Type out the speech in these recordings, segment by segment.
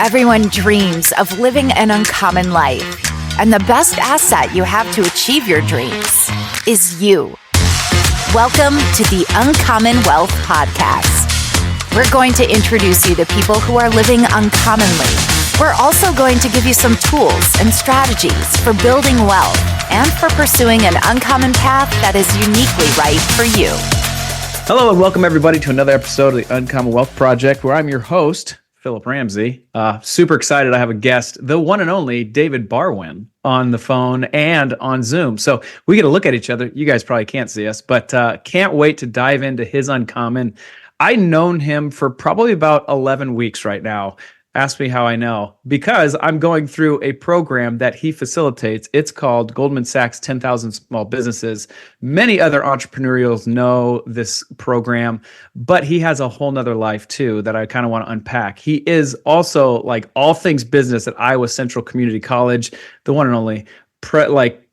Everyone dreams of living an uncommon life, and the best asset you have to achieve your dreams is you. Welcome to the Uncommonwealth podcast. We're going to introduce you to people who are living uncommonly. We're also going to give you some tools and strategies for building wealth and for pursuing an uncommon path that is uniquely right for you. Hello and welcome everybody to another episode of the Uncommonwealth Project, where I'm your host, Phillip Ramsey. Super excited I have a guest, the one and only David Barwin, on the phone and on Zoom. So we get to look at each other. You guys probably can't see us, but can't wait to dive into his uncommon. I've known him for probably about 11 weeks right now. Ask me how I know, because I'm going through a program that he facilitates. It's called Goldman Sachs 10,000 Small Businesses. Many other entrepreneurials know this program, but he has a whole nother life too that I kind of want to unpack. He is also like all things business at Iowa Central Community College, the one and only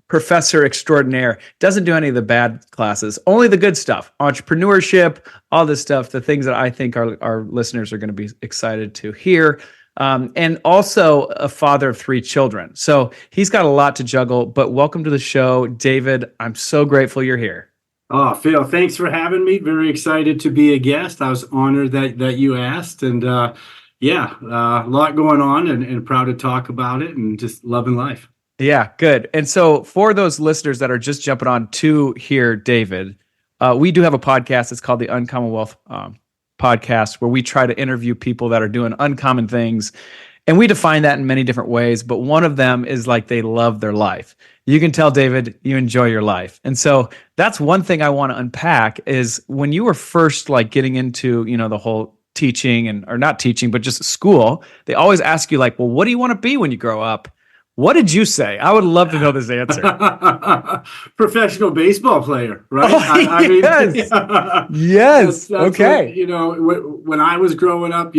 professor extraordinaire. Doesn't do any of the bad classes, only the good stuff, entrepreneurship, all this stuff, the things that I think our listeners are going to be excited to hear. And also a father of 3 children. So he's got a lot to juggle, but welcome to the show, David. I'm so grateful you're here. Oh, Phil, thanks for having me. Very excited to be a guest. I was honored that you asked, and a lot going on and proud to talk about it and just loving life. Yeah, good. And so for those listeners that are just jumping on to hear David, we do have a podcast. It's called the Uncommonwealth Podcast, where we try to interview people that are doing uncommon things. And we define that in many different ways. But one of them is like they love their life. You can tell, David, you enjoy your life. And so that's one thing I want to unpack is when you were first like getting into, the whole teaching or not teaching, but just school, they always ask you like, well, what do you want to be when you grow up? What did you say? I would love to know this answer. Professional baseball player, right? Oh, yes. Yes. That's Okay. What, when I was growing up,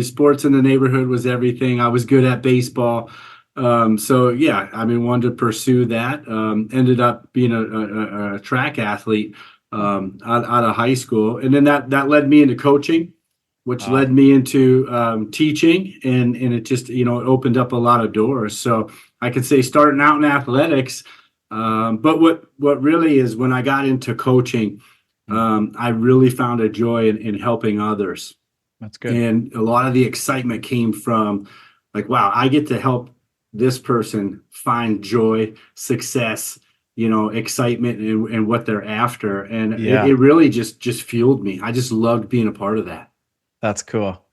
sports in the neighborhood was everything. I was good at baseball. Wanted to pursue that. Ended up being a track athlete out of high school. And then that led me into coaching, which led me into teaching, and it just, it opened up a lot of doors. So I could say starting out in athletics, but what really is when I got into coaching, I really found a joy in helping others. That's good. And a lot of the excitement came from like, wow, I get to help this person find joy, success, excitement and what they're after. And it really just fueled me. I just loved being a part of that. That's cool.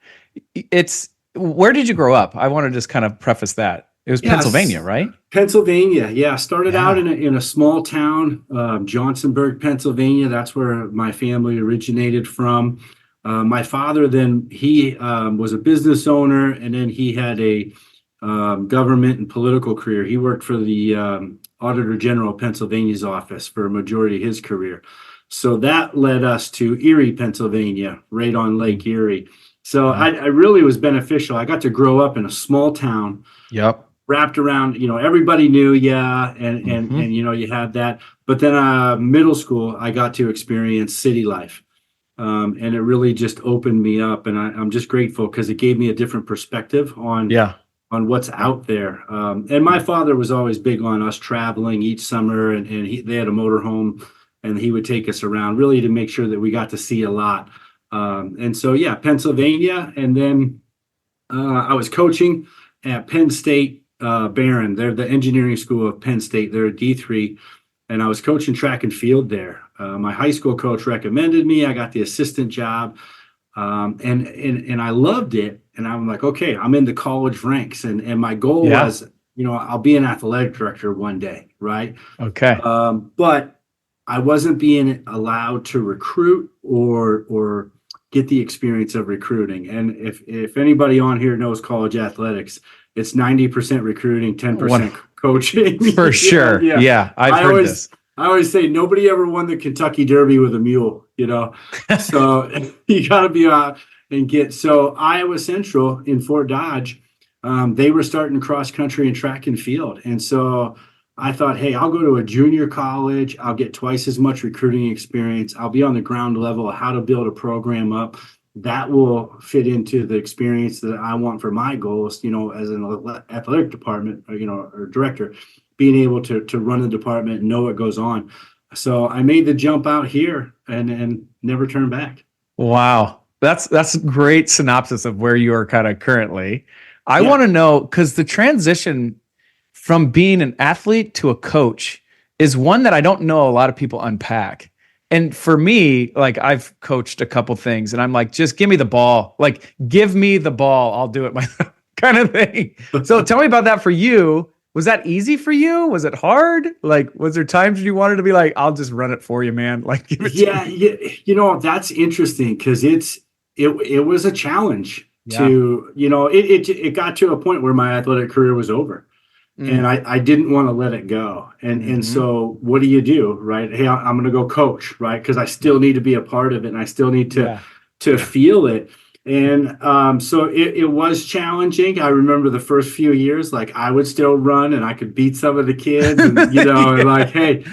Where did you grow up? I want to just kind of preface that. It was Pennsylvania, right? Pennsylvania. Yeah. Started out in a small town, Johnsonburg, Pennsylvania. That's where my family originated from. My father, then he was a business owner, and then he had a government and political career. He worked for the Auditor General of Pennsylvania's office for a majority of his career. So that led us to Erie, Pennsylvania, right on Lake Erie. So I really was beneficial. I got to grow up in a small town. Yep. Wrapped around, everybody knew, and you had that. But then middle school, I got to experience city life. And it really just opened me up. And I'm just grateful because it gave me a different perspective on what's out there. And my father was always big on us traveling each summer, and they had a motorhome. And he would take us around really to make sure that we got to see a lot. Pennsylvania. And then I was coaching at Penn State Barron. They're the engineering school of Penn State. They're a D3. And I was coaching track and field there. My high school coach recommended me. I got the assistant job. And I loved it. And I'm like, okay, I'm in the college ranks. And my goal was, I'll be an athletic director one day. Right. Okay. But I wasn't being allowed to recruit or get the experience of recruiting. And if anybody on here knows college athletics, it's 90% recruiting, 10% coaching. For sure. Yeah. I've heard this. I always say nobody ever won the Kentucky Derby with a mule, so you got to be out and get. So Iowa Central in Fort Dodge, they were starting cross country and track and field. And so I thought, hey, I'll go to a junior college. I'll get twice as much recruiting experience. I'll be on the ground level of how to build a program up. that will fit into the experience that I want for my goals, as an athletic department, or director, being able to run the department and know what goes on. So I made the jump out here and never turned back. Wow. That's a great synopsis of where you are kind of currently. I Yeah. want to know, because the transition from being an athlete to a coach is one that I don't know a lot of people unpack. And for me, like, I've coached a couple things and I'm like, just give me the ball. Like, give me the ball. I'll do it myself kind of thing. So tell me about that for you. Was that easy for you? Was it hard? Like, was there times when you wanted to be like, I'll just run it for you, man? Like, give it to Yeah, me. that's interesting because it was a challenge Yeah. to, it got to a point where my athletic career was over. And I didn't want to let it go. And so what do? Right? Hey, I'm going to go coach, right? Because I still need to be a part of it and I still need to feel it. And so it was challenging. I remember the first few years, like I would still run and I could beat some of the kids and, and like, hey,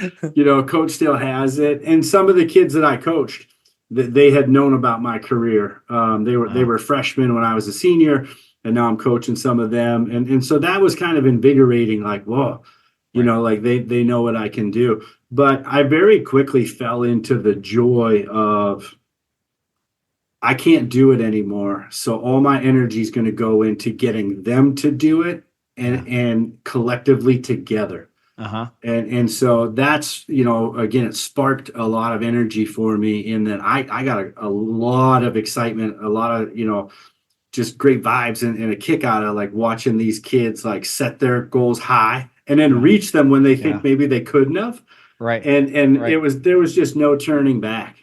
coach still has it. And some of the kids that I coached, they had known about my career. They were freshmen when I was a senior. And now I'm coaching some of them. And so that was kind of invigorating, like, whoa, like they know what I can do. But I very quickly fell into the joy of, I can't do it anymore. So all my energy is going to go into getting them to do it and collectively together. Uh-huh. And so that's, again, it sparked a lot of energy for me in that I got a lot of excitement, a lot of, just great vibes and a kick out of like watching these kids like set their goals high and then reach them when they think maybe they couldn't have. Right. And Right. there was just no turning back.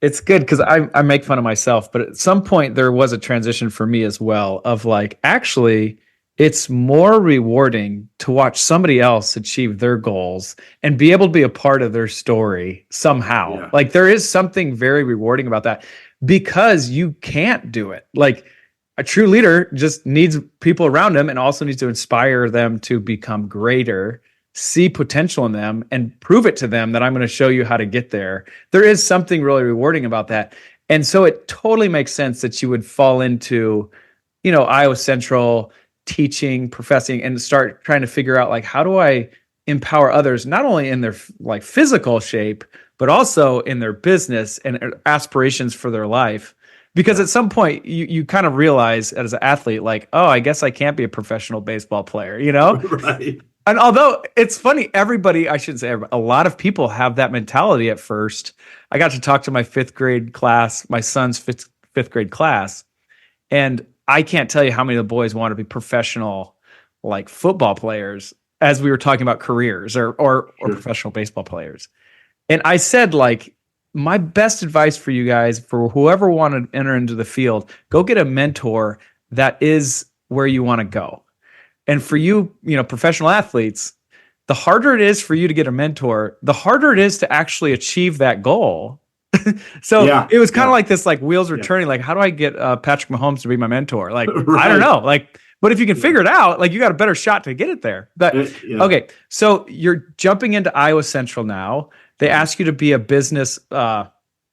It's good because I make fun of myself, but at some point there was a transition for me as well of like, actually, it's more rewarding to watch somebody else achieve their goals and be able to be a part of their story somehow. Yeah. Like, there is something very rewarding about that because you can't do it. Like, a true leader just needs people around him and also needs to inspire them to become greater, see potential in them, and prove it to them that I'm going to show you how to get there. There is something really rewarding about that. And so it totally makes sense that you would fall into, Iowa Central, teaching, professing, and start trying to figure out, like, how do I empower others, not only in their like physical shape, but also in their business and aspirations for their life. Because at some point you kind of realize as an athlete, like, oh, I guess I can't be a professional baseball player, Right. And although it's funny, I shouldn't say everybody, a lot of people have that mentality at first. I got to talk to my fifth grade class, my son's fifth grade class, and I can't tell you how many of the boys want to be professional, like football players, as we were talking about careers or professional baseball players. And I said, like, my best advice for you guys, for whoever want to enter into the field, go get a mentor that is where you want to go. And for you, professional athletes, the harder it is for you to get a mentor, the harder it is to actually achieve that goal. So it was kind of like this, like wheels were turning, like, how do I get Patrick Mahomes to be my mentor? Like, I don't know. Like, but if you can figure it out, like, you got a better shot to get it there. But okay, so you're jumping into Iowa Central now. They ask you to be a business, I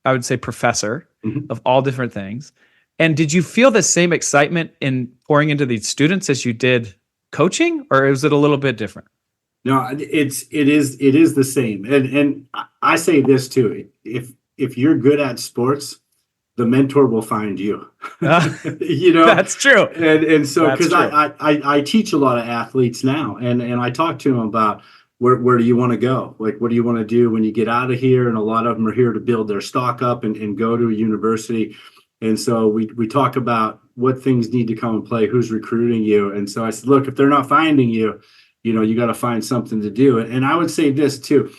would say, professor of all different things. And did you feel the same excitement in pouring into these students as you did coaching, or is it a little bit different? No, it is the same. And I say this too: if you're good at sports, the mentor will find you. That's true. And so because I teach a lot of athletes now, and I talk to them about where do you want to go? Like, what do you want to do when you get out of here? And a lot of them are here to build their stock up and go to a university. And so we talk about what things need to come and play, who's recruiting you. And so I said, look, if they're not finding you, you got to find something to do. And I would say this too,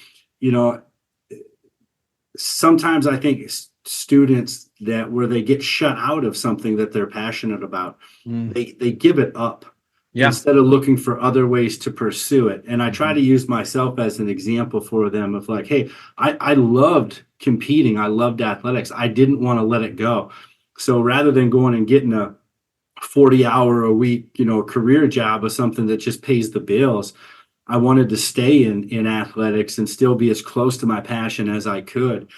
sometimes I think students where they get shut out of something that they're passionate about, they give it up instead of looking for other ways to pursue it. And I try to use myself as an example for them of like, hey, I loved competing. I loved athletics. I didn't want to let it go. So rather than going and getting a 40-hour-a-week, career job or something that just pays the bills, I wanted to stay in athletics and still be as close to my passion as I could.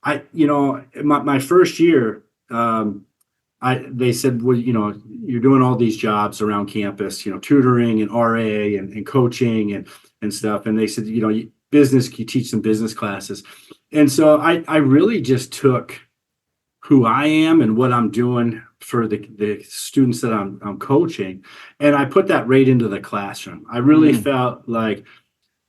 My first year, they said, well, you're doing all these jobs around campus, tutoring and RA and coaching and stuff. And they said, you teach some business classes. And so I really just took who I am and what I'm doing for the students that I'm coaching, and I put that right into the classroom. I really felt like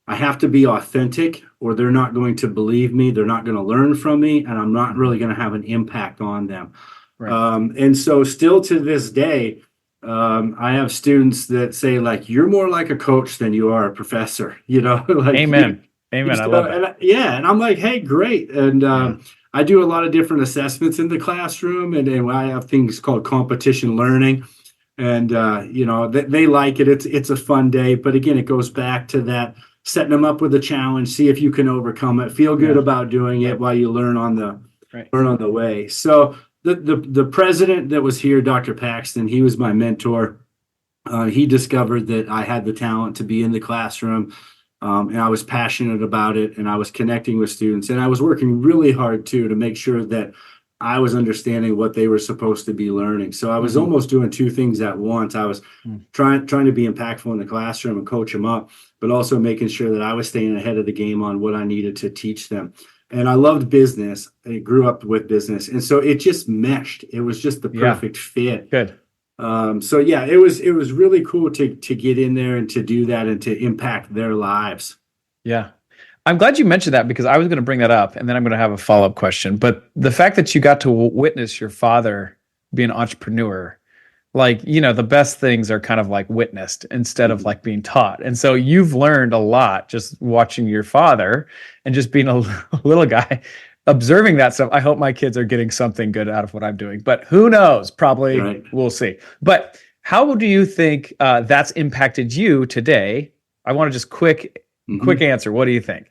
I have to be authentic, or they're not going to believe me. They're not going to learn from me, and I'm not really going to have an impact on them. Right. And so still to this day, I have students that say, like, you're more like a coach than you are a professor, like, Amen. Amen. I love that. And I'm like, hey, great. And I do a lot of different assessments in the classroom, and I have things called competition learning. And, they like it. It's a fun day. But again, it goes back to that, setting them up with a challenge, see if you can overcome it, feel good about doing it while you learn on the way. So the president that was here, Dr. Paxton, he was my mentor. He discovered that I had the talent to be in the classroom. And I was passionate about it, and I was connecting with students, and I was working really hard too to make sure that I was understanding what they were supposed to be learning. So I was almost doing two things at once. I was trying to be impactful in the classroom and coach them up, but also making sure that I was staying ahead of the game on what I needed to teach them. And I loved business. I grew up with business, and so it just meshed. It was just the perfect fit. Good. So yeah, it was really cool to get in there and to do that and to impact their lives. Yeah. I'm glad you mentioned that, because I was going to bring that up, and then I'm going to have a follow-up question. But the fact that you got to witness your father be an entrepreneur, like, the best things are kind of like witnessed instead of like being taught. And so you've learned a lot just watching your father and just being a little guy observing that stuff. I hope my kids are getting something good out of what I'm doing, but who knows? Probably We'll see. But how do you think that's impacted you today? I want to just quick answer. What do you think?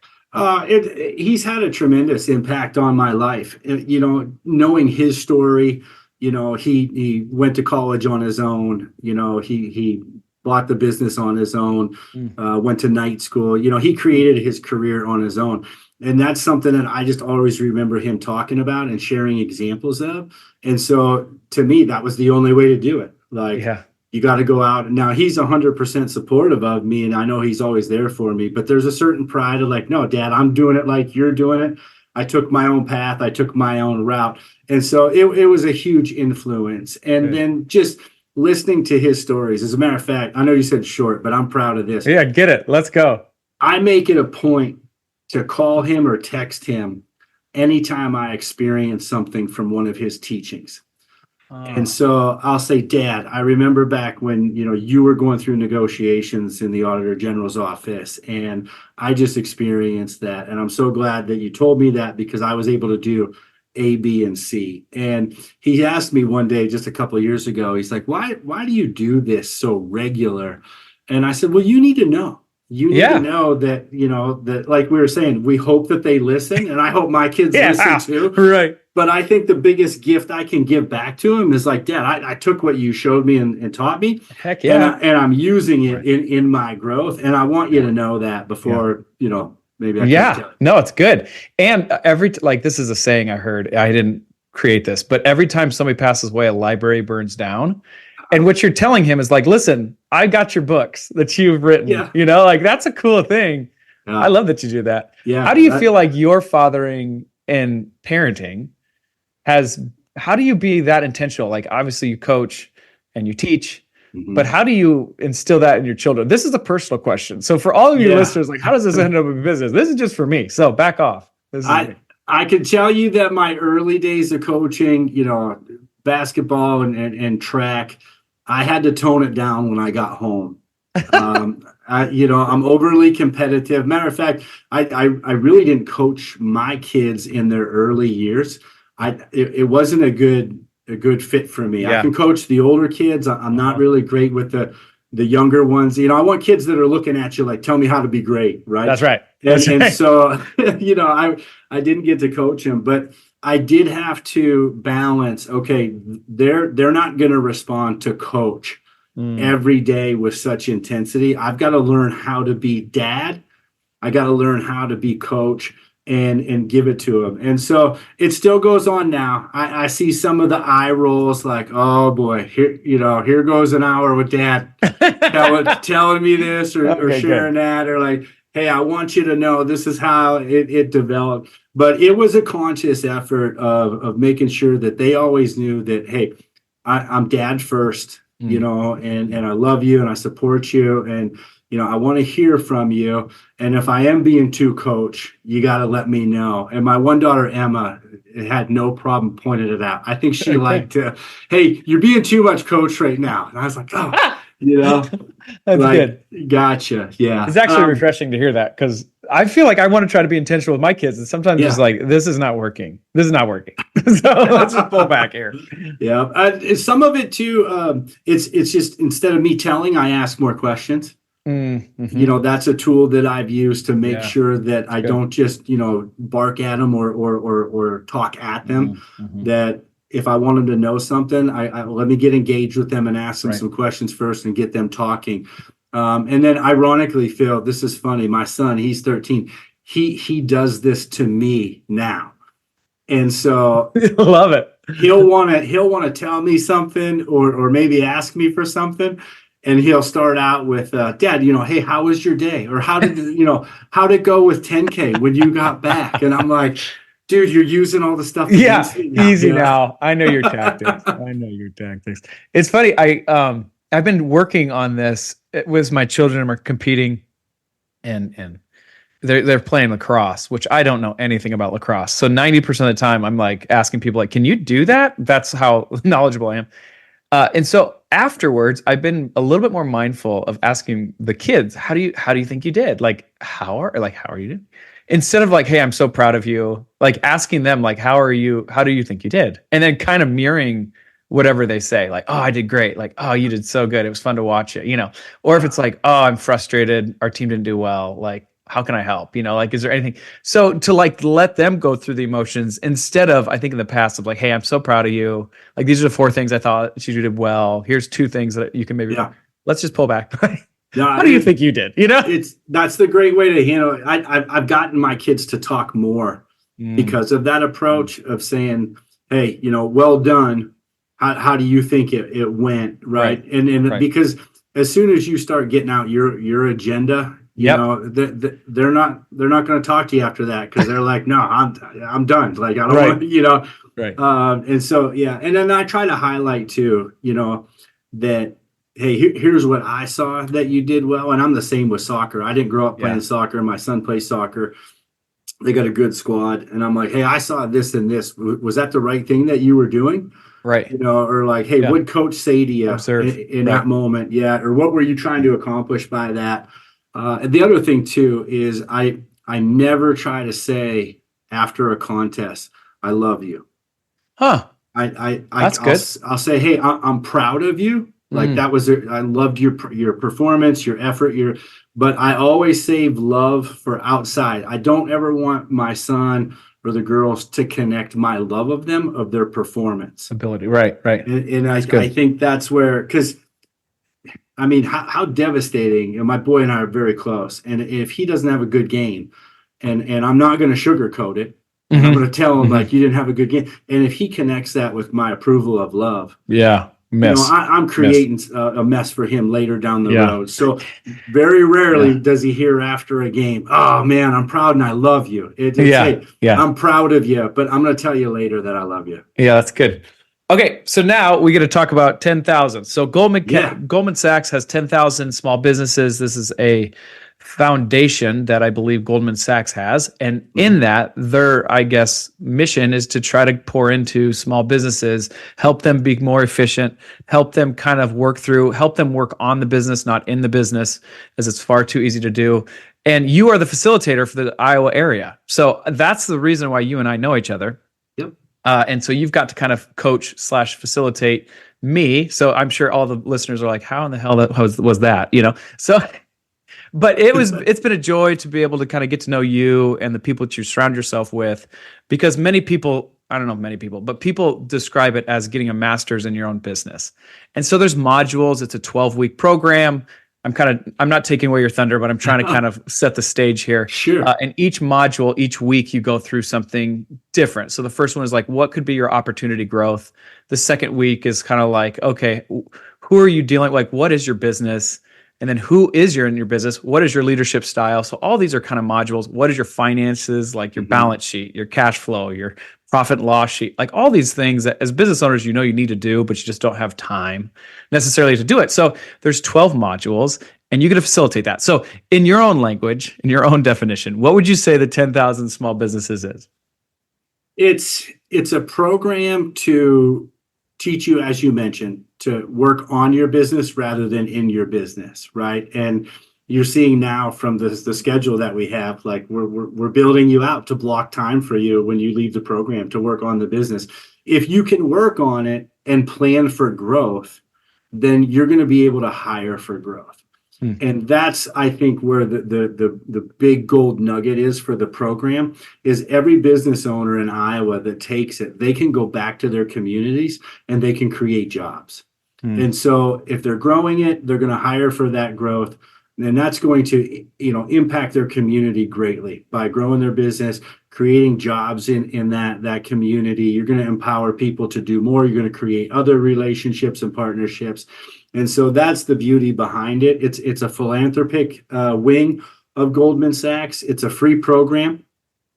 He's had a tremendous impact on my life. Knowing his story, he went to college on his own. He bought the business on his own, went to night school. He created his career on his own. And that's something that I just always remember him talking about and sharing examples of. And so to me, that was the only way to do it. Like, you got to go out. Now, he's 100% supportive of me, and I know he's always there for me. But there's a certain pride of like, no, Dad, I'm doing it like you're doing it. I took my own path. I took my own route. And so it was a huge influence. And then just listening to his stories. As a matter of fact, I know you said short, but I'm proud of this. Yeah, get it. Let's go. I make it a point to call him or text him anytime I experience something from one of his teachings. And so I'll say, Dad, I remember back when, you were going through negotiations in the Auditor General's office, and I just experienced that. And I'm so glad that you told me that, because I was able to do A, B, and C. And he asked me one day, just a couple of years ago, he's like, why do you do this so regular? And I said, well, you need to know. You need to know that, that, like we were saying, we hope that they listen, and I hope my kids listen too. Right. But I think the biggest gift I can give back to him is like, Dad, I took what you showed me and taught me. Heck yeah. And I'm using it in my growth. And I want you to know that before, maybe I can tell you. No, it's good. And this is a saying I heard. I didn't create this, but every time somebody passes away, a library burns down. And what you're telling him is like, listen, I got your books that you've written. Like, that's a cool thing. I love that you do that. Yeah. How do you feel like your fathering and parenting how do you be that intentional? Like, obviously you coach and you teach, but how do you instill that in your children? This is a personal question. So for all of your listeners, like, how does this end up in business? This is just for me. So back off. I can tell you that my early days of coaching, basketball and track, I had to tone it down when I got home. I'm overly competitive. Matter of fact, I really didn't coach my kids in their early years. It wasn't a good fit for me. I can coach the older kids. I'm not really great with the younger ones. I want kids that are looking at you like, tell me how to be great, right? That's right. And so, I didn't get to coach them, but I did have to balance. Okay, they're not going to respond to coach every day with such intensity. I've got to learn how to be dad. I got to learn how to be coach. and give it to them. And so it still goes on now. I see some of the eye rolls like, oh boy, here goes an hour with dad telling me this or sharing that, or like, hey, I want you to know this is how it developed. But it was a conscious effort of making sure that they always knew that, hey, I'm dad first, and I love you and I support you. And, I want to hear from you. And if I am being too coach, you got to let me know. And my one daughter, Emma, had no problem pointing it out. I think she liked to, hey, you're being too much coach right now. And I was like, oh, That's like, good. Gotcha. Yeah. It's actually refreshing to hear that, because I feel like I want to try to be intentional with my kids. And sometimes it's like, this is not working. This is not working. So let's just pull back here. Yeah. Some of it too, it's just, instead of me telling, I ask more questions. Mm-hmm. That's a tool that I've used to make sure that I don't just, bark at them or talk at them. Mm-hmm. That if I want them to know something, I let me get engaged with them and ask them some questions first and get them talking. And then ironically, Phil, this is funny. My son, he's 13. He does this to me now. And so love it. He'll want to tell me something or maybe ask me for something. And he'll start out with, Dad, hey, how was your day? Or how'd it go with 10K when you got back? And I'm like, dude, you're using all the stuff. Easy now. I know your tactics. It's funny. I've been working on this with my children. Are competing, and they're playing lacrosse, which I don't know anything about lacrosse. So 90% of the time, I'm like asking people, like, can you do that? That's how knowledgeable I am. And so afterwards, I've been a little bit more mindful of asking the kids, how do you think you did? Like, how are you doing? Instead of like, hey, I'm so proud of you, like asking them, like, how do you think you did? And then kind of mirroring whatever they say, like, oh, I did great. Like, oh, you did so good. It was fun to watch it, or if it's like, oh, I'm frustrated. Our team didn't do well. Like, how can I help? Like, is there anything? So to like, let them go through the emotions instead of, I think in the past of like, hey, I'm so proud of you. Like, these are the 4 things I thought you did well. Here's 2 things that you can maybe, let's just pull back. What do you think you did? That's the great way to handle it. I've gotten my kids to talk more because of that approach of saying, hey, well done. How do you think it went? Right. And because as soon as you start getting out your agenda, they're not going to talk to you after that, because they're like, no, I'm done. Like, I don't want, Right. And so, and then I try to highlight too, that, hey, here's what I saw that you did well. And I'm the same with soccer. I didn't grow up playing soccer. My son plays soccer. They got a good squad. And I'm like, hey, I saw this and this. Was that the right thing that you were doing? Right. Or like, hey, what'd coach say to you in that moment? Yeah. Or what were you trying to accomplish by that? And the other thing too is I never try to say after a contest, I love you. Huh. That's good. I'll say, hey, I'm proud of you. Like that was I loved your performance, your effort, but I always save love for outside. I don't ever want my son or the girls to connect my love of them of their performance ability. Right. And I think that's where, because I mean, how devastating. My boy and I are very close, and if he doesn't have a good game, and I'm not going to sugarcoat it, I'm going to tell him like, you didn't have a good game, and if he connects that with my approval of love, I'm creating a mess for him later down the road. So very rarely does he hear after a game, oh man, I'm proud and I love you. I'm proud of you, but I'm going to tell you later that I love you. Yeah, that's good. Okay, so now we got to talk about 10,000. So Goldman Sachs has 10,000 small businesses. This is a foundation that I believe Goldman Sachs has. And in that, their, I guess, mission is to try to pour into small businesses, help them be more efficient, help them kind of help them work on the business, not in the business, as it's far too easy to do. And you are the facilitator for the Iowa area. So that's the reason why you and I know each other. Yep. And so you've got to kind of coach/facilitate me. So I'm sure all the listeners are like, how in the hell was that? So, but it's been a joy to be able to kind of get to know you and the people that you surround yourself with, because many people, I don't know if many people, but people describe it as getting a master's in your own business. And so there's modules. It's a 12-week program. I'm not taking away your thunder, but I'm trying to kind of set the stage here. Sure. And each module, each week, you go through something different. So the first one is like, what could be your opportunity growth? The second week is kind of like, okay, who are you dealing with? Like, what is your business? And then who is in your business? What is your leadership style? So all these are kind of modules. What is your finances, like your balance sheet, your cash flow, your profit and loss sheet, like all these things that as business owners, you need to do, but you just don't have time necessarily to do it. So there's 12 modules and you get to facilitate that. So in your own language, in your own definition, what would you say the 10,000 small businesses is? It's a program to teach you, as you mentioned, to work on your business rather than in your business, right? And you're seeing now from the schedule that we have, like we're building you out to block time for you when you leave the program to work on the business. If you can work on it and plan for growth, then you're going to be able to hire for growth. And that's, I think, where the big gold nugget is for the program is every business owner in Iowa that takes it, they can go back to their communities and they can create jobs. And so if they're growing it, they're going to hire for that growth. And that's going to, impact their community greatly by growing their business, creating jobs in that community. You're going to empower people to do more. You're going to create other relationships and partnerships. And so that's the beauty behind it. It's a philanthropic wing of Goldman Sachs. It's a free program.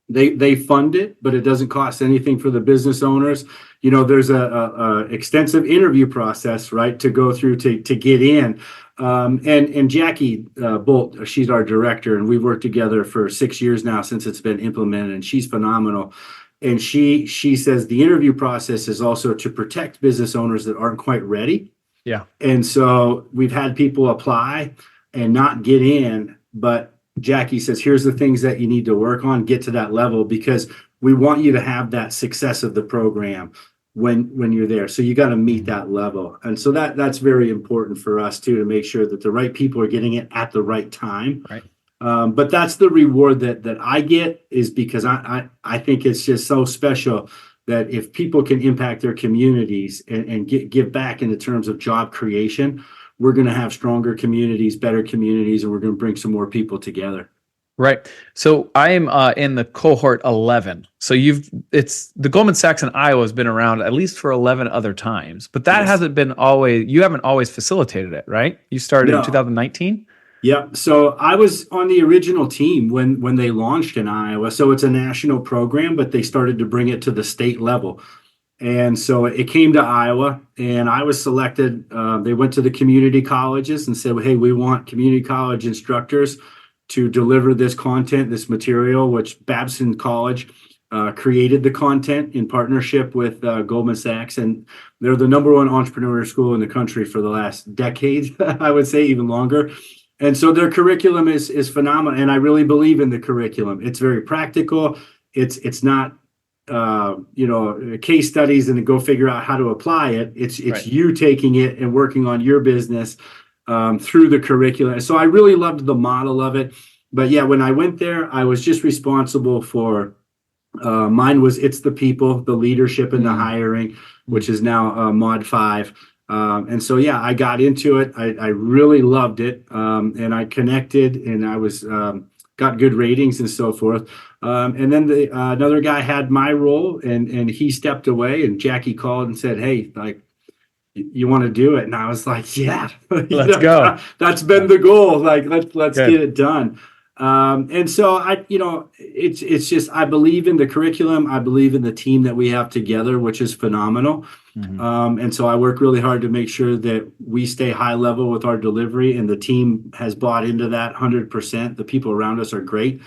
They fund it, but it doesn't cost anything for the business owners. There's a extensive interview process, right, to go through to get in. And Jackie Bolt, she's our director, and we've worked together for 6 years now since it's been implemented, and she's phenomenal. And she says the interview process is also to protect business owners that aren't quite ready. Yeah. And so we've had people apply and not get in, but Jackie says, here's the things that you need to work on, get to that level, because we want you to have that success of the program when you're there. So you got to meet that level. And so that's very important for us too, to make sure that the right people are getting it at the right time. Right. But that's the reward that I get, is because I think it's just so special that if people can impact their communities and give back in the terms of job creation, we're going to have stronger communities, better communities, and we're going to bring some more people together. Right. So I am in the cohort 11. So it's the Goldman Sachs in Iowa has been around at least for 11 other times, but that hasn't been you haven't always facilitated it, right? You started in 2019? Yeah. So I was on the original team when they launched in Iowa. So it's a national program, but they started to bring it to the state level. And so it came to Iowa, and I was selected. They went to the community colleges and said, hey, we want community college instructors to deliver this content, this material, which Babson College created the content in partnership with Goldman Sachs. And they're the number one entrepreneurial school in the country for the last decade, I would say, even longer. And so their curriculum is phenomenal. And I really believe in the curriculum. It's very practical. It's not case studies and go figure out how to apply it. It's right. You taking it and working on your business through the curriculum. So I really loved the model of it. But yeah, when I went there, I was just responsible for it's the people, the leadership, and the hiring, which is now Mod 5. And so, yeah, I got into it. I really loved it. And I connected, and I was got good ratings and so forth. And then another guy had my role, and he stepped away, and Jackie called and said, hey, like, you want to do it? And I was like, yeah, let's go. That's been the goal. Like, let's get it done. And so it's just, I believe in the curriculum. I believe in the team that we have together, which is phenomenal. Mm-hmm. And so I work really hard to make sure that we stay high level with our delivery, and the team has bought into that 100%. The people around us are great.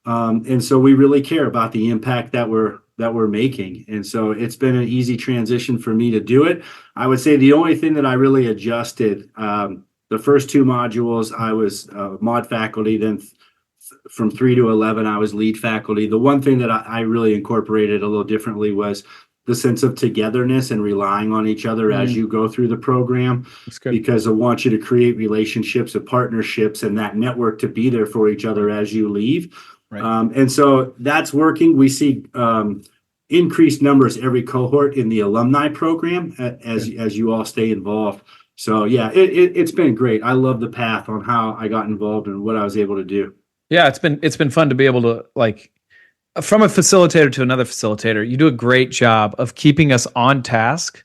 And so we really care about the impact that we're making. And so it's been an easy transition for me to do it. I would say the only thing that I really adjusted, the first two modules, I was mod faculty, then from 3 to 11, I was lead faculty. The one thing that I really incorporated a little differently was the sense of togetherness and relying on each other as you go through the program, because I want you to create relationships and partnerships and that network to be there for each other as you leave. Right. And so that's working. We see increased numbers every cohort in the alumni program as you all stay involved. So yeah, it's been great. I love the path on how I got involved and what I was able to do. Yeah, it's been fun to be able to, like, from a facilitator to another facilitator. You do a great job of keeping us on task.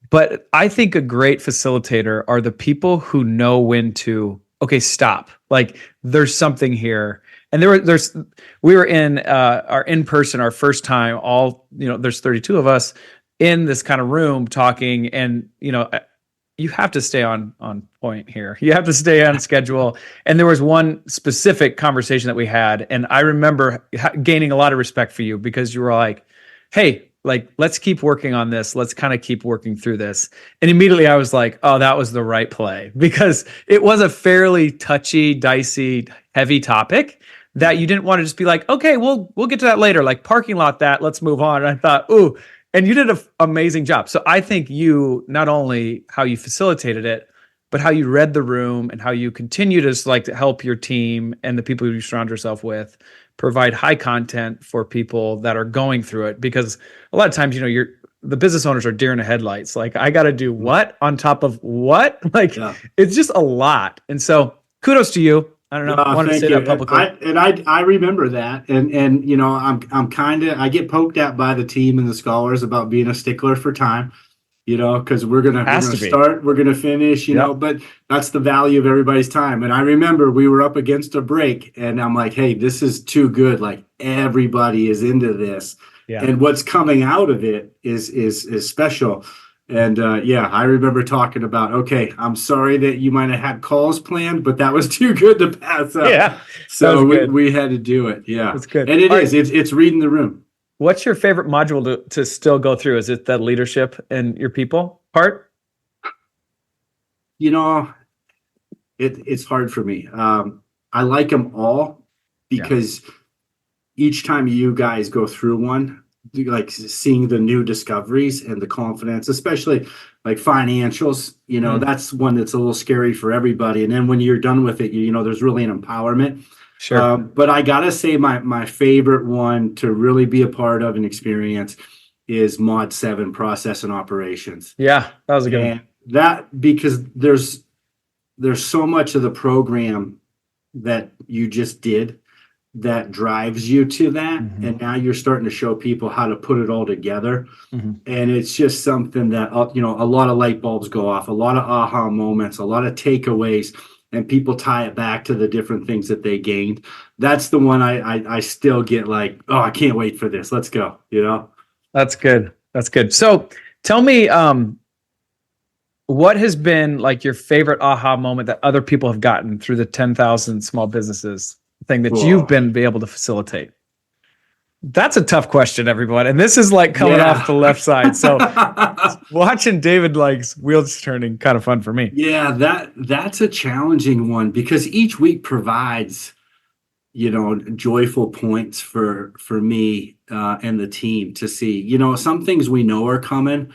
But I think a great facilitator are the people who know when to, okay, stop. Like, there's something here. And we were in our in-person, our first time, all, there's 32 of us in this kind of room talking, and, you have to stay on point here. You have to stay on schedule. And there was one specific conversation that we had, and I remember gaining a lot of respect for you because you were like, hey, like, let's keep working on this. Let's kind of keep working through this. And immediately I was like, oh, that was the right play, because it was a fairly touchy, dicey, heavy topic that you didn't want to just be like, okay, we'll get to that later. Like, parking lot that, let's move on. And I thought, ooh, and you did an amazing job. So I think you, not only how you facilitated it, but how you read the room and how you continue to help your team and the people you surround yourself with provide high content for people that are going through it. Because a lot of times, the business owners are deer in the headlights. Like, I got to do what on top of what? Like, It's just a lot. And so kudos to you. I don't know. I wanted to say that publicly. I remember that. And I'm I get poked at by the team and the scholars about being a stickler for time, because we're gonna start, we're gonna finish, but that's the value of everybody's time. And I remember we were up against a break, and I'm like, hey, this is too good. Like, everybody is into this, and what's coming out of it is special. And I remember talking about, okay, I'm sorry that you might have had calls planned, but that was too good to pass up. Yeah, so we had to do it. Yeah, that's good. And it's reading the room. What's your favorite module to still go through? Is it that leadership and your people part? It's hard for me. I like them all because each time you guys go through one, like seeing the new discoveries and the confidence, especially like financials, that's one that's a little scary for everybody. And then when you're done with it, there's really an empowerment. Sure. But I gotta say my favorite one to really be a part of and experience is Mod 7, process and operations. Yeah, that was a good one. That, because there's so much of the program that you just did that drives you to that. Mm-hmm. And now you're starting to show people how to put it all together. Mm-hmm. And it's just something that, a lot of light bulbs go off, a lot of aha moments, a lot of takeaways, and people tie it back to the different things that they gained. That's the one I still get like, oh, I can't wait for this. Let's go. That's good. That's good. So tell me, what has been like your favorite aha moment that other people have gotten through the 10,000 small businesses thing that you've been able to facilitate? That's a tough question, everyone. And this is like coming off the left side. So watching David likes wheels turning, kind of fun for me. Yeah, that's a challenging one because each week provides, joyful points for me and the team to see. Some things we know are coming.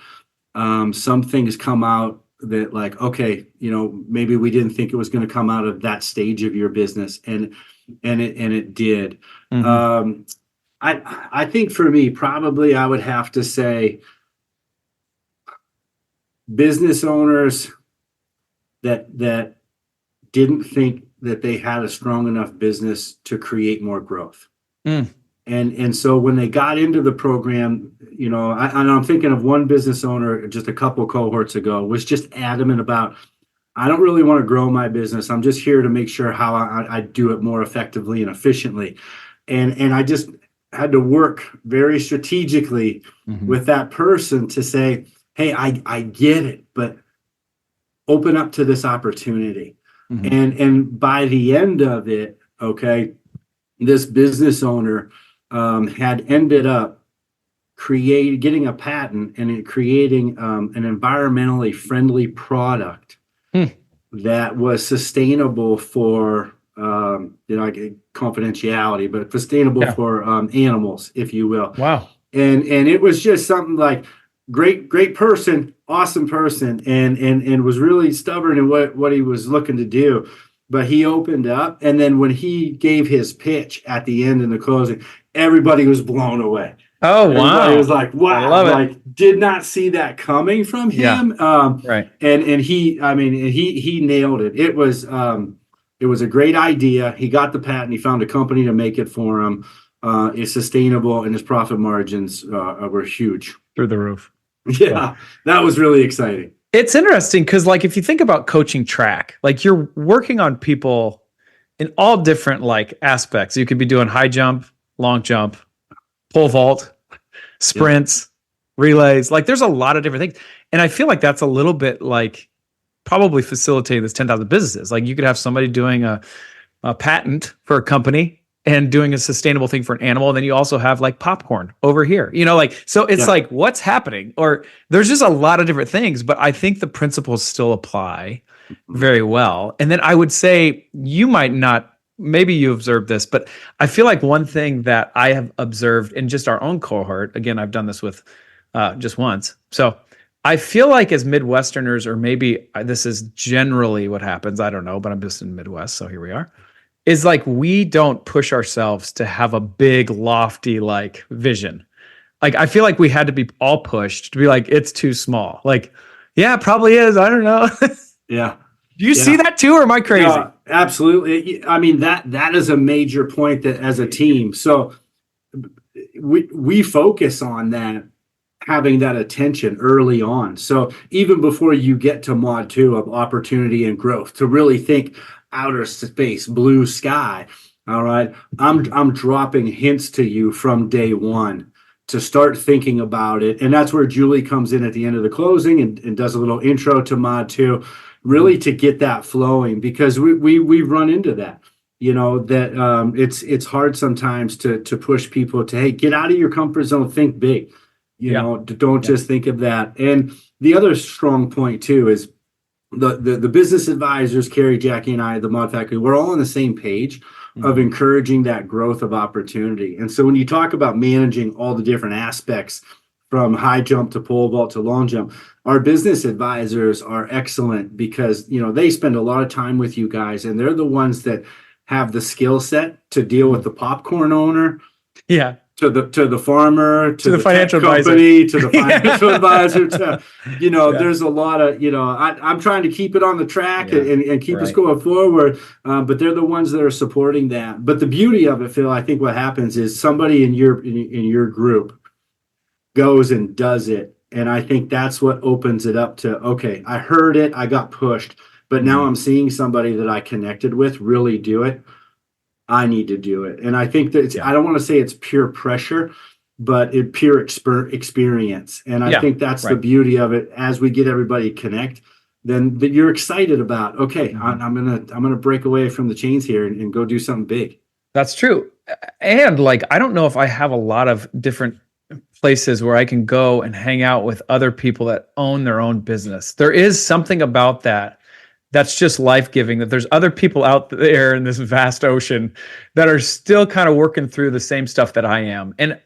Some things come out that like, okay, maybe we didn't think it was going to come out of that stage of your business, and it did. Mm-hmm. I think for me, probably I would have to say business owners that didn't think that they had a strong enough business to create more growth. Mm. And so when they got into the program, and I'm thinking of one business owner just a couple cohorts ago was just adamant about, I don't really want to grow my business. I'm just here to make sure how I do it more effectively and efficiently. And I just had to work very strategically with that person to say, hey, I get it, but open up to this opportunity. Mm-hmm. And by the end of it, okay, this business owner had ended up getting a patent and creating an environmentally friendly product that was sustainable for confidentiality, but sustainable for animals, if you will. Wow. And it was just something like great person, awesome person, and was really stubborn in what he was looking to do. But he opened up, and then when he gave his pitch at the end in the closing, everybody was blown away. Oh, Everybody wow. was like, I wow, love it. like did not see that coming from him. Right. And he nailed it. It was a great idea. He got the patent. He found a company to make it for him. It's sustainable, and his profit margins were huge. Through the roof. So Yeah, that was really exciting. it's interesting because, like, if you think about coaching track, like you're working on people in all different like aspects. You could be doing high jump, long jump, pole vault, sprints, relays. Like there's a lot of different things. And I feel like that's a little bit like probably facilitating this 10,000 businesses. Like you could have somebody doing a patent for a company and doing a sustainable thing for an animal. And then you also have like popcorn over here, like, so it's like, what's happening? Or there's just a lot of different things, but I think the principles still apply very well. And then I would say you might not, maybe you observed this, but I feel like one thing that I have observed in just our own cohort, again, I've done this with just once. So I feel like as Midwesterners, or maybe this is generally what happens, I don't know, but I'm just in the Midwest, so here we are, is like we don't push ourselves to have a big, lofty like vision. Like I feel like we had to be all pushed to be like, it's too small. Like, yeah, it probably is. I don't know. Yeah. Do you see that too, or am I crazy? No, absolutely. I mean, that is a major point that as a team. So we focus on that, having that attention early on. So even before you get to mod 2 of opportunity and growth, to really think outer space, blue sky. All right. I'm dropping hints to you from day one to start thinking about it. And that's where Julie comes in at the end of the closing and does a little intro to mod 2, really to get that flowing, because we run into that. That it's hard sometimes to push people to, hey, get out of your comfort zone, think big. Don't just think of that. And the other strong point too is the business advisors, Carrie, Jackie, and I, the Mod Factory, we're all on the same page of encouraging that growth of opportunity. And so when you talk about managing all the different aspects from high jump to pole vault to long jump, our business advisors are excellent because, they spend a lot of time with you guys, and they're the ones that have the skill set to deal with the popcorn owner. Yeah. To the farmer, to the financial company, advisor, to the financial advisor, there's a lot of, I'm trying to keep it on the track and keep us going forward. But they're the ones that are supporting that. But the beauty of it, Phil, I think what happens is somebody in your group goes and does it. And I think that's what opens it up to, okay, I heard it, I got pushed, but now I'm seeing somebody that I connected with really do it. I need to do it. And I think that I don't want to say it's pure pressure, but it's pure experience. And I think that's the beauty of it. As we get everybody connect, then that you're excited about, okay, I'm gonna break away from the chains here and go do something big. That's true. And like, I don't know if I have a lot of different places where I can go and hang out with other people that own their own business. There is something about that that's just life-giving, that there's other people out there in this vast ocean that are still kind of working through the same stuff that I am. And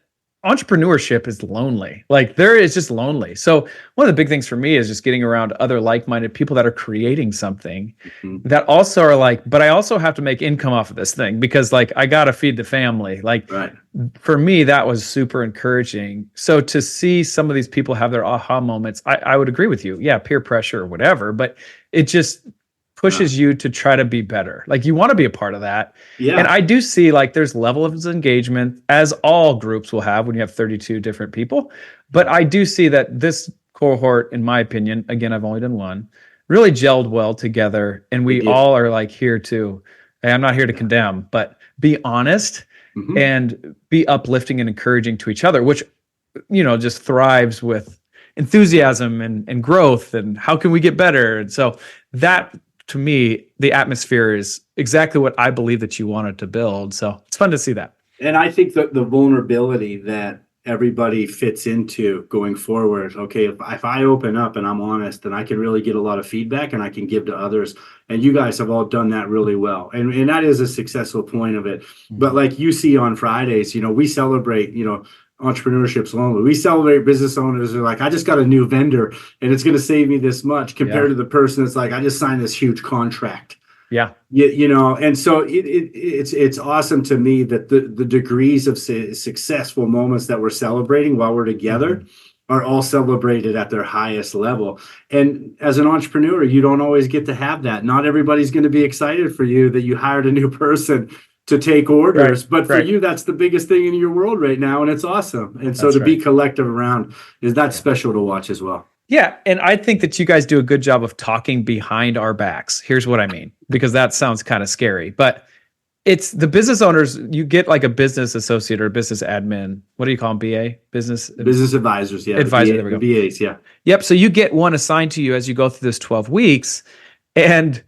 entrepreneurship is lonely. Like there is just lonely. So one of the big things for me is just getting around other like-minded people that are creating something that also are like, but I also have to make income off of this thing because like I got to feed the family. Like for me, that was super encouraging. So to see some of these people have their aha moments, I would agree with you. Yeah, peer pressure or whatever, but it just pushes you to try to be better. Like you want to be a part of that. Yeah. And I do see like there's level of engagement, as all groups will have when you have 32 different people. But I do see that this cohort, in my opinion, again, I've only done one, really gelled well together. And we all are like here to, hey, I'm not here to condemn, but be honest and be uplifting and encouraging to each other, which, just thrives with enthusiasm and growth and how can we get better. And so that, to me, the atmosphere is exactly what I believe that you wanted to build. So it's fun to see that. And I think that the vulnerability that everybody fits into going forward, okay, if I open up and I'm honest, then I can really get a lot of feedback and I can give to others. And you guys have all done that really well. And that is a successful point of it. But like you see on Fridays, we celebrate, entrepreneurship's lonely. We celebrate business owners who are like, I just got a new vendor and it's going to save me this much compared to the person that's like, I just signed this huge contract. Yeah. And so it's awesome to me that the degrees of successful moments that we're celebrating while we're together are all celebrated at their highest level. And as an entrepreneur, you don't always get to have that. Not everybody's going to be excited for you that you hired a new person to take orders, but for you, that's the biggest thing in your world right now, and it's awesome. And so be collective around that's special to watch as well. Yeah. And I think that you guys do a good job of talking behind our backs. Here's what I mean, because that sounds kind of scary, but it's the business owners. You get like a business associate or a business admin. What do you call them? BA? Business advisors. Yeah. Advisor. There we go. BAs. Yeah. Yep. So you get one assigned to you as you go through this 12 weeks. And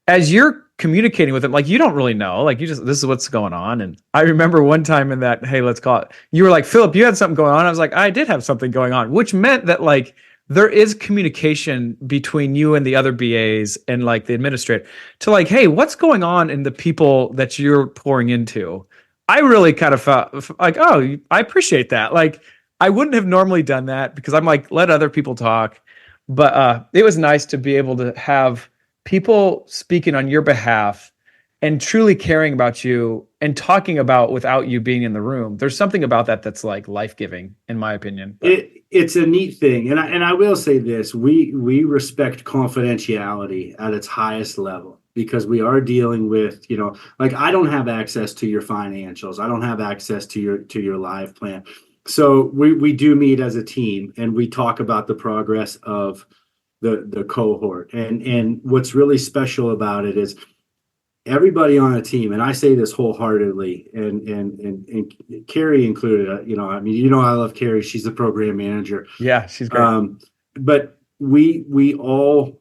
as you're communicating with them, like, you don't really know, like, this is what's going on. And I remember one time in that, hey, let's call it, you were like, Phillip, you had something going on. I was like, I did have something going on, which meant that, like, there is communication between you and the other BAs and like the administrator to like, hey, what's going on in the people that you're pouring into? I really kind of felt like, oh, I appreciate that. Like, I wouldn't have normally done that because I'm like, let other people talk. But it was nice to be able to have people speaking on your behalf and truly caring about you and talking about without you being in the room. There's something about that that's like life-giving, in my opinion. It's a neat thing. And I will say this, we respect confidentiality at its highest level because we are dealing with, like, I don't have access to your financials. I don't have access to your live plan. So we do meet as a team and we talk about the progress of the cohort. And what's really special about it is everybody on a team, and I say this wholeheartedly, and Carrie included, I love Carrie. She's the program manager. Yeah, she's great. But we all,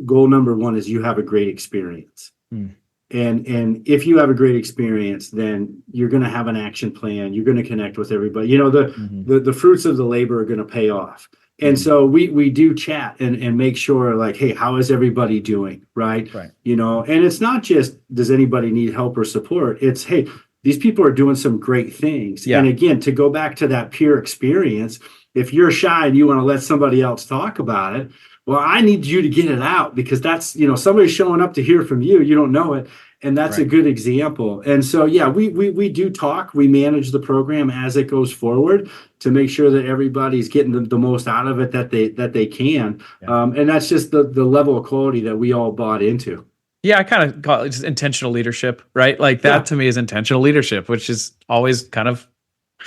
goal number one is you have a great experience. And if you have a great experience, then you're going to have an action plan. You're going to connect with everybody. The fruits of the labor are going to pay off. And so we do chat and make sure, like, hey, how is everybody doing? Right. And it's not just, does anybody need help or support? It's, hey, these people are doing some great things. Yeah. And again, to go back to that peer experience, if you're shy and you want to let somebody else talk about it, well, I need you to get it out because that's, somebody's showing up to hear from you. You don't know it. And that's a good example. And so, yeah, we do talk. We manage the program as it goes forward to make sure that everybody's getting the most out of it that they can. Yeah. And that's just the level of quality that we all bought into. Yeah, I kind of call it just intentional leadership, right? Like that to me is intentional leadership, which is always kind of,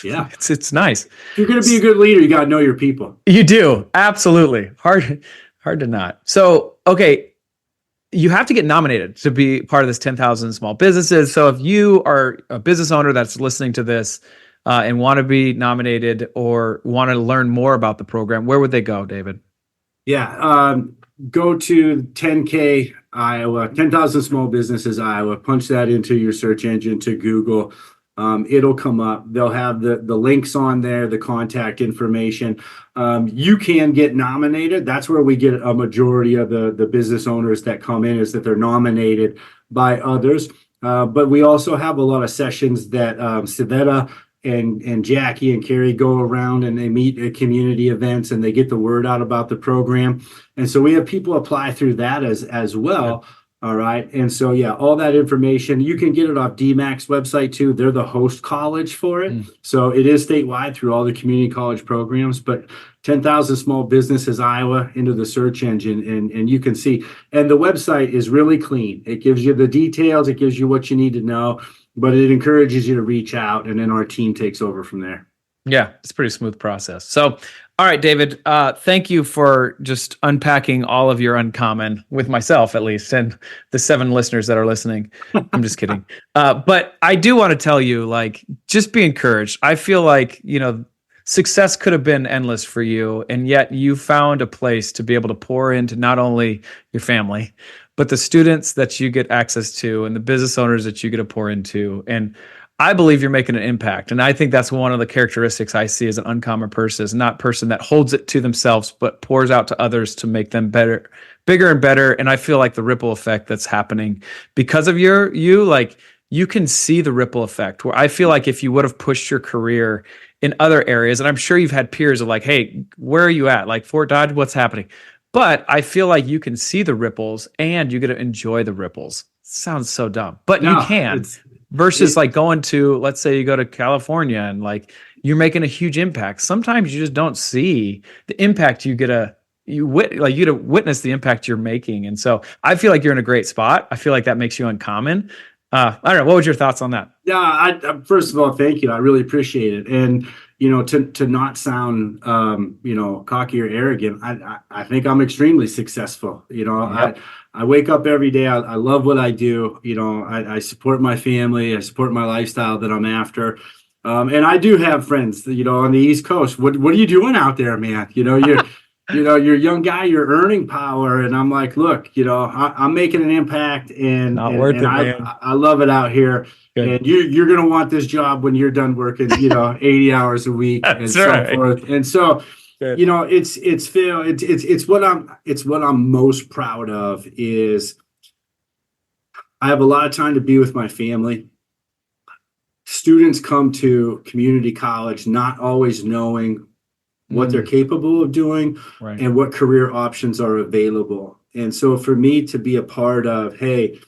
it's nice. If you're going to be a good leader, you got to know your people. You do. Absolutely. Hard to not. So, okay. You have to get nominated to be part of this 10,000 small businesses. So if you are a business owner that's listening to this and want to be nominated or want to learn more about the program, where would they go, David? Yeah. Go to 10K Iowa, 10,000 Small Businesses Iowa, punch that into your search engine to Google. It'll come up. They'll have the links on there, the contact information. You can get nominated. That's where we get a majority of the business owners that come in, is that they're nominated by others. But we also have a lot of sessions that Savetta and Jackie and Carrie go around and they meet at community events and they get the word out about the program. And so we have people apply through that as well. All right. And so, yeah, all that information, you can get it off DMAC's website too. They're the host college for it. So it is statewide through all the community college programs, but 10,000 Small Businesses Iowa into the search engine and you can see. And the website is really clean. It gives you the details. It gives you what you need to know, but it encourages you to reach out and then our team takes over from there. Yeah, it's a pretty smooth process. So, all right, David, thank you for just unpacking all of your uncommon with myself, at least, and the 7 listeners that are listening. I'm just kidding. But I do want to tell you, like, just be encouraged. I feel like, success could have been endless for you, and yet you found a place to be able to pour into not only your family, but the students that you get access to and the business owners that you get to pour into. And I believe you're making an impact. And I think that's one of the characteristics I see as an uncommon person, is not a person that holds it to themselves, but pours out to others to make them better, bigger and better. And I feel like the ripple effect that's happening because of you, like, you can see the ripple effect, where I feel like if you would have pushed your career in other areas, and I'm sure you've had peers of like, hey, where are you at? Like Fort Dodge, what's happening? but I feel like you can see the ripples and you get to enjoy the ripples. Sounds so dumb, but No, you can. Versus like going to, let's say you go to California and like you're making a huge impact. Sometimes you just don't see the impact you get you get to witness the impact you're making. And so I feel like you're in a great spot. I feel like that makes you uncommon. I don't know. What was your thoughts on that? Yeah, I first of all, thank you. I really appreciate it. And, to not sound, cocky or arrogant, I think I'm extremely successful. Yep. I wake up every day. I love what I do. I support my family. I support my lifestyle that I'm after. And I do have friends, on the East Coast. What are you doing out there, man? You're a young guy, you're earning power. And I'm like, look, I'm making an impact and I love it out here. Good. And you're going to want this job when you're done working, 80 hours a week and so forth. And so, good. It's Phil, it's what I'm most proud of is I have a lot of time to be with my family. Students come to community college not always knowing what they're capable of doing and what career options are available. And so for me to be a part of, hey,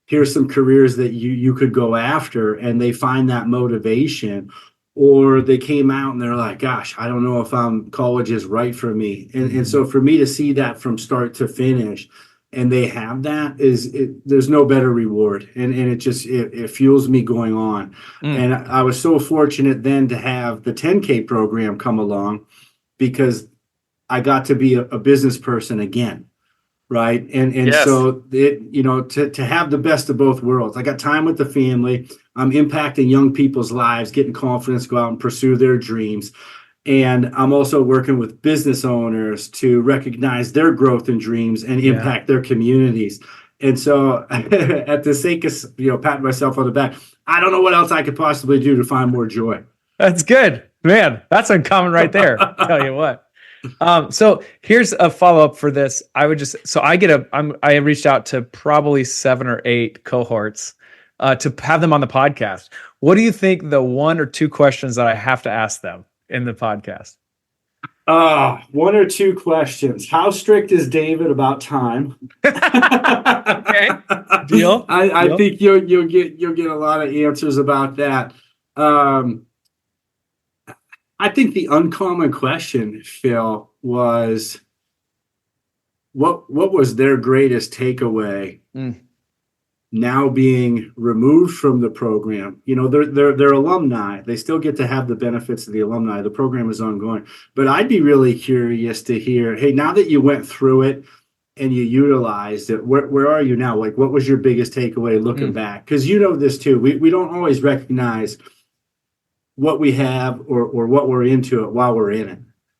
here's some careers that you could go after, and they find that motivation, or they came out and they're like, gosh, I don't know if college is right for me. And so for me to see that from start to finish, and they have that, there's no better reward. And it fuels me going on. And I was so fortunate then to have the 10K program come along, because I got to be a business person again. Right. And yes. So to have the best of both worlds. I got time with the family. I'm impacting young people's lives, getting confidence, go out and pursue their dreams. And I'm also working with business owners to recognize their growth and dreams and impact their communities. And so at the sake of, patting myself on the back, I don't know what else I could possibly do to find more joy. That's good, man. That's uncommon right there. I'll tell you what. So here's a follow-up for this. I reached out to probably 7 or 8 cohorts to have them on the podcast. What do you think the 1 or 2 questions that I have to ask them in the podcast? 1 or 2 questions. How strict is David about time? Okay. Deal. I think you'll get a lot of answers about that. I think the uncommon question, Phil, was what was their greatest takeaway now being removed from the program? They're alumni. They still get to have the benefits of the alumni. The program is ongoing. But I'd be really curious to hear, hey, now that you went through it and you utilized it, where are you now? Like, what was your biggest takeaway looking back? Because this too. We don't always recognize what we have or what we're into it while we're in it.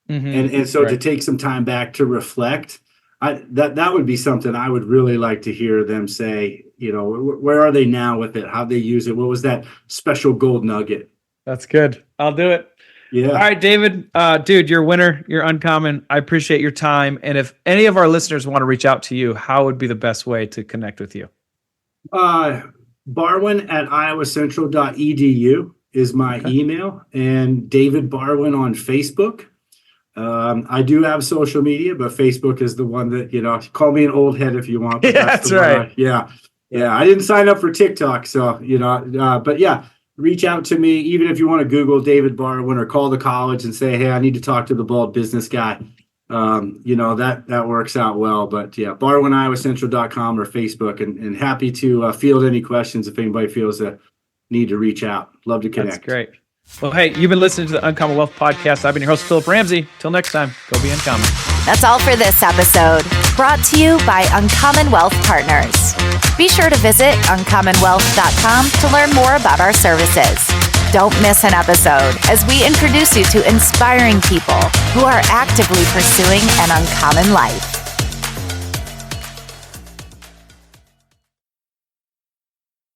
And so to take some time back to reflect, that would be something I would really like to hear them say, where are they now with it? How they use it? What was that special gold nugget? That's good. I'll do it. Yeah. All right, David, dude, you're a winner. You're uncommon. I appreciate your time. And if any of our listeners want to reach out to you, how would be the best way to connect with you? Barwin at iowacentral.edu is my email, and David Barwin on Facebook. I do have social media, but Facebook is the one that, call me an old head if you want. But that's right. Yeah. I didn't sign up for TikTok. So, but yeah, reach out to me. Even if you want to Google David Barwin or call the college and say, hey, I need to talk to the bald business guy. That works out well. But yeah, Barwin, iowacentral.com or Facebook, and happy to field any questions if anybody feels a need to reach out. Love to connect. That's great. Well, hey, you've been listening to the Uncommonwealth podcast. I've been your host, Phillip Ramsey. Till next time, go be uncommon. That's all for this episode. Brought to you by Uncommonwealth Partners. Be sure to visit uncommonwealth.com to learn more about our services. Don't miss an episode as we introduce you to inspiring people who are actively pursuing an uncommon life.